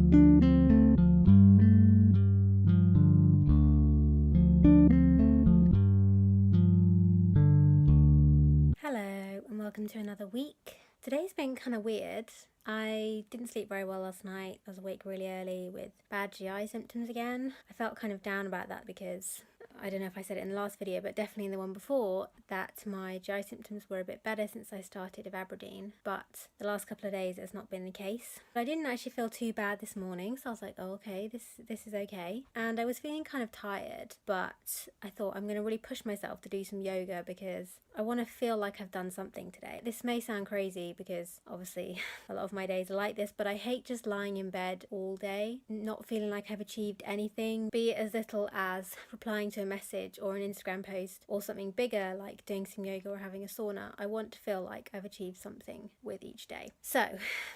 Hello and welcome to another week. Today's been kind of weird. I didn't sleep very well last night. I was awake really early with bad GI symptoms again. I felt kind of down about that because I don't know if I said it in the last video, but definitely in the one before, that my GI symptoms were a bit better since I started Aberdeen, but the last couple of days it's not been the case. But I didn't actually feel too bad this morning, so I was like, oh okay, this is okay. And I was feeling kind of tired, but I thought I'm going to really push myself to do some yoga because I want to feel like I've done something today. This may sound crazy because obviously a lot of my days are like this, but I hate just lying in bed all day, not feeling like I've achieved anything, be it as little as replying to a message or an Instagram post, or something bigger like doing some yoga or having a sauna. I want to feel like I've achieved something with each day. So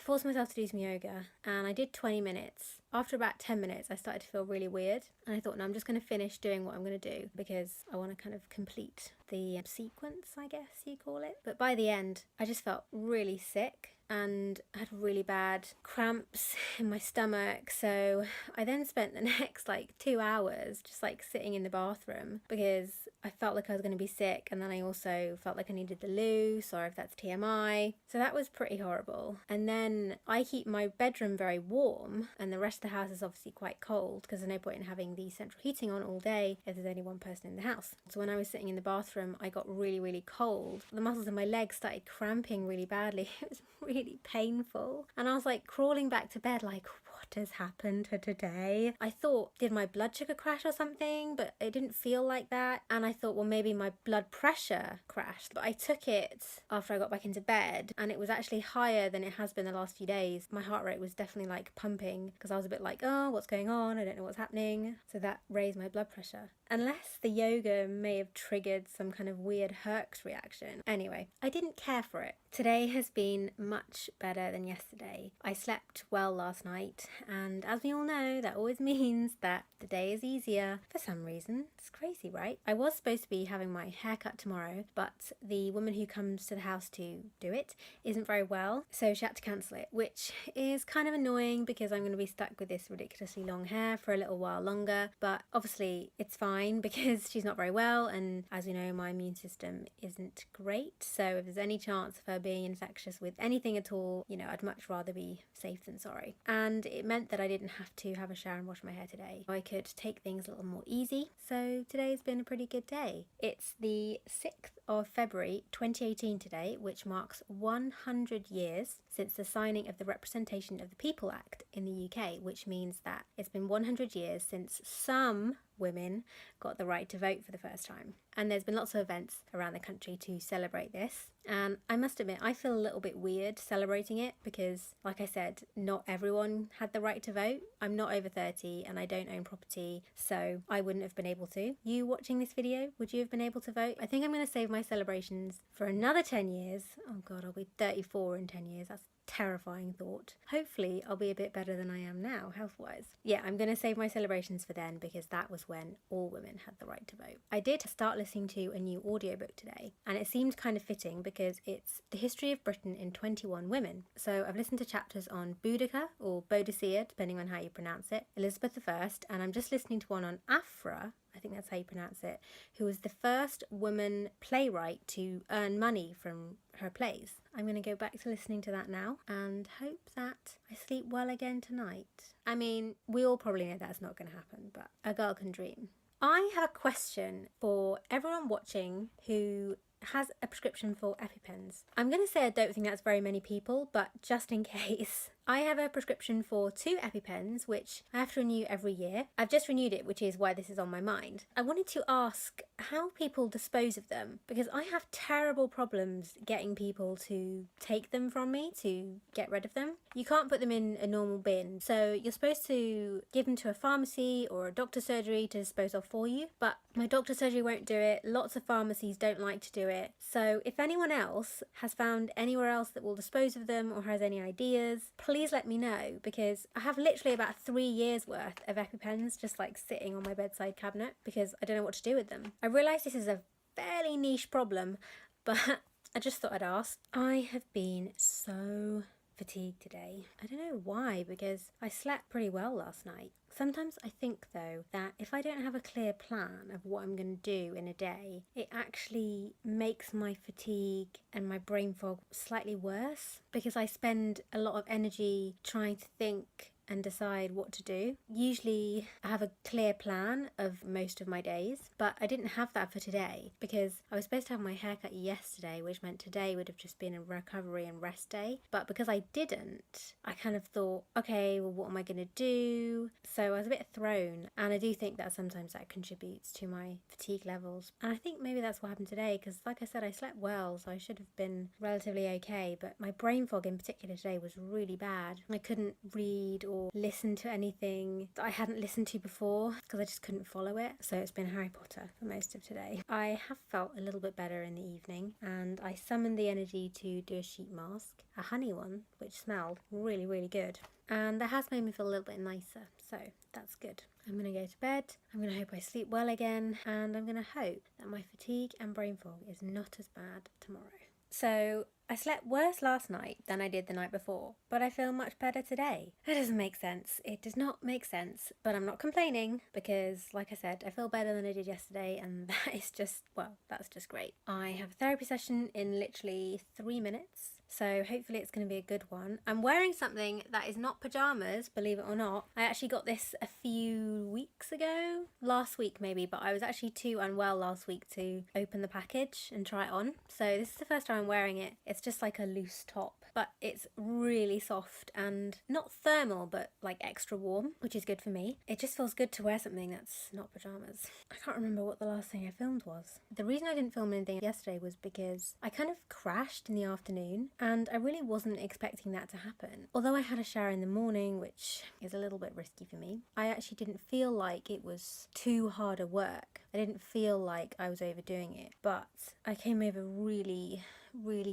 forced myself to do some yoga and I did 20 minutes. After about 10 minutes I started to feel really weird and I thought, no, I'm just going to finish doing what I'm going to do because I want to kind of complete the sequence, I guess you call it. But by the end I just felt really sick and had really bad cramps in my stomach, so I then spent the next 2 hours just sitting in the bathroom because I felt like I was going to be sick, and then I also felt like I needed the loo. Sorry if that's TMI. So that was pretty horrible. And then I keep my bedroom very warm and the rest of the house is obviously quite cold because there's no point in having the central heating on all day if there's only one person in the house. So when I was sitting in the bathroom I got really cold. The muscles in my legs started cramping really badly. It was really painful and I was crawling back to bed what has happened to today? I thought, did my blood sugar crash or something? But it didn't feel like that, and I thought, well, maybe my blood pressure crashed. But I took it after I got back into bed and it was actually higher than it has been the last few days. My heart rate was definitely pumping because I was a bit oh, what's going on? I don't know what's happening. So that raised my blood pressure. Unless the yoga may have triggered some kind of weird Herx reaction. Anyway, I didn't care for it. Today has been much better than yesterday. I slept well last night, and as we all know, that always means that the day is easier for some reason. It's crazy, right? I was supposed to be having my hair cut tomorrow, but the woman who comes to the house to do it isn't very well, so she had to cancel it, which is kind of annoying because I'm going to be stuck with this ridiculously long hair for a little while longer. But obviously it's fine because she's not very well, and as we know, my immune system isn't great, so if there's any chance of her being infectious with anything at all, I'd much rather be safe than sorry. And it meant that I didn't have to have a shower and wash my hair today. I could take things a little more easy, so today's been a pretty good day. It's the 6th of February 2018 today, which marks 100 years since the signing of the Representation of the People Act in the UK, which means that it's been 100 years since some women got the right to vote for the first time. And there's been lots of events around the country to celebrate this. And I must admit, I feel a little bit weird celebrating it because, like I said, not everyone had the right to vote. I'm not over 30 and I don't own property, so I wouldn't have been able to. You watching this video, would you have been able to vote? I think I'm going to save my celebrations for another 10 years. Oh God, I'll be 34 in 10 years. That's terrifying thought. Hopefully I'll be a bit better than I am now health-wise. Yeah, I'm going to save my celebrations for then because that was when all women had the right to vote. I did start listening to a new audiobook today and it seemed kind of fitting because it's The History of Britain in 21 Women. So I've listened to chapters on Boudica or Boadicea, depending on how you pronounce it, Elizabeth I, and I'm just listening to one on Afra, I think that's how you pronounce it, who was the first woman playwright to earn money from her plays. I'm going to go back to listening to that now and hope that I sleep well again tonight. I mean, we all probably know that's not going to happen, but a girl can dream. I have a question for everyone watching who has a prescription for EpiPens. I'm going to say I don't think that's very many people, but just in case. I have a prescription for 2 EpiPens, which I have to renew every year. I've just renewed it, which is why this is on my mind. I wanted to ask how people dispose of them, because I have terrible problems getting people to take them from me, to get rid of them. You can't put them in a normal bin, so you're supposed to give them to a pharmacy or a doctor's surgery to dispose of for you, but my doctor's surgery won't do it. Lots of pharmacies don't like to do it. So if anyone else has found anywhere else that will dispose of them or has any ideas, please let me know, because I have literally about 3 years worth of EpiPens just sitting on my bedside cabinet because I don't know what to do with them. I realise this is a fairly niche problem, but I just thought I'd ask. I have been so fatigued today. I don't know why, because I slept pretty well last night. Sometimes I think though that if I don't have a clear plan of what I'm going to do in a day, it actually makes my fatigue and my brain fog slightly worse, because I spend a lot of energy trying to think and decide what to do. Usually I have a clear plan of most of my days, but I didn't have that for today because I was supposed to have my hair cut yesterday, which meant today would have just been a recovery and rest day. But because I didn't, I kind of thought, okay, well, what am I going to do? So I was a bit thrown, and I do think that sometimes that contributes to my fatigue levels. And I think maybe that's what happened today, because like I said, I slept well, so I should have been relatively okay, but my brain fog in particular today was really bad. I couldn't read or listen to anything that I hadn't listened to before because I just couldn't follow it. So it's been Harry Potter for most of today. I have felt a little bit better in the evening, and I summoned the energy to do a sheet mask, a honey one, which smelled really, really good. And that has made me feel a little bit nicer, so that's good. I'm going to go to bed, I'm going to hope I sleep well again, and I'm going to hope that my fatigue and brain fog is not as bad tomorrow. So I slept worse last night than I did the night before, but I feel much better today. That doesn't make sense. It does not make sense, but I'm not complaining because, like I said, I feel better than I did yesterday, and that is just, well, that's just great. I have a therapy session in literally 3 minutes. So hopefully it's going to be a good one. I'm wearing something that is not pyjamas, believe it or not. I actually got this a few weeks ago, last week maybe, but I was actually too unwell last week to open the package and try it on. So this is the first time I'm wearing it. It's just like a loose top, but it's really soft and not thermal, but like extra warm, which is good for me. It just feels good to wear something that's not pyjamas. I can't remember what the last thing I filmed was. The reason I didn't film anything yesterday was because I kind of crashed in the afternoon, and I really wasn't expecting that to happen. Although I had a shower in the morning, which is a little bit risky for me, I actually didn't feel like it was too hard a work. I didn't feel like I was overdoing it, but I came over really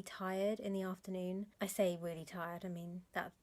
tired in the afternoon. I say really tired, I mean that,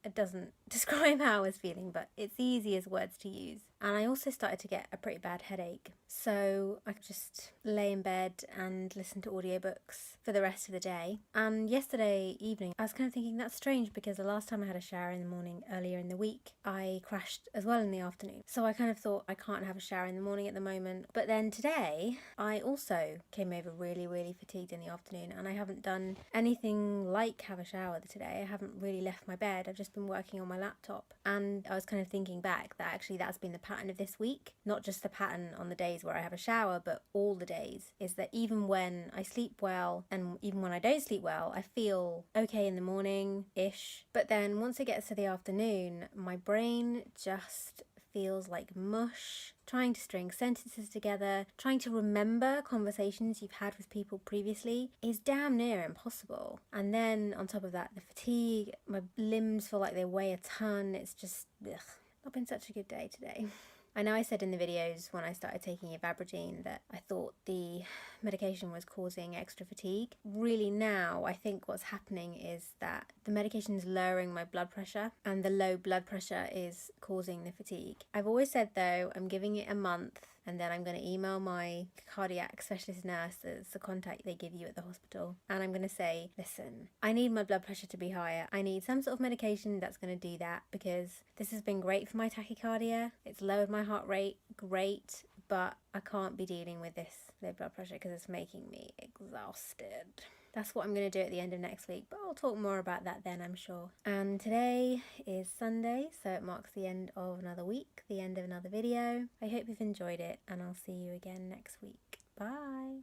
it doesn't describe how I was feeling, but it's the easiest words to use. And I also started to get a pretty bad headache. So I could just lay in bed and listen to audiobooks for the rest of the day. And yesterday evening, I was kind of thinking that's strange because the last time I had a shower in the morning earlier in the week, I crashed as well in the afternoon. So I kind of thought I can't have a shower in the morning at the moment. But then today, I also came over really fatigued in the afternoon, and I haven't done anything like have a shower today. I haven't really left my bed. I've just been working on my laptop, and I was kind of thinking back that actually that's been the pattern of this week, not just the pattern on the days where I have a shower, but all the days, is that even when I sleep well and even when I don't sleep well, I feel okay in the morning-ish, but then once it gets to the afternoon, my brain just feels like mush, trying to string sentences together, trying to remember conversations you've had with people previously is damn near impossible. And then on top of that, the fatigue, my limbs feel like they weigh a ton. It's just, not been such a good day today. I know I said in the videos when I started taking ivabradine that I thought the medication was causing extra fatigue. Really now, I think what's happening is that the medication is lowering my blood pressure, and the low blood pressure is causing the fatigue. I've always said though, I'm giving it a month, and then I'm going to email my cardiac specialist nurse, that's the contact they give you at the hospital, and I'm going to say, listen, I need my blood pressure to be higher. I need some sort of medication that's going to do that, because this has been great for my tachycardia. It's lowered my heart rate, great, but I can't be dealing with this low blood pressure because it's making me exhausted. That's what I'm going to do at the end of next week, but I'll talk more about that then, I'm sure. And today is Sunday, so it marks the end of another week, the end of another video. I hope you've enjoyed it, and I'll see you again next week. Bye!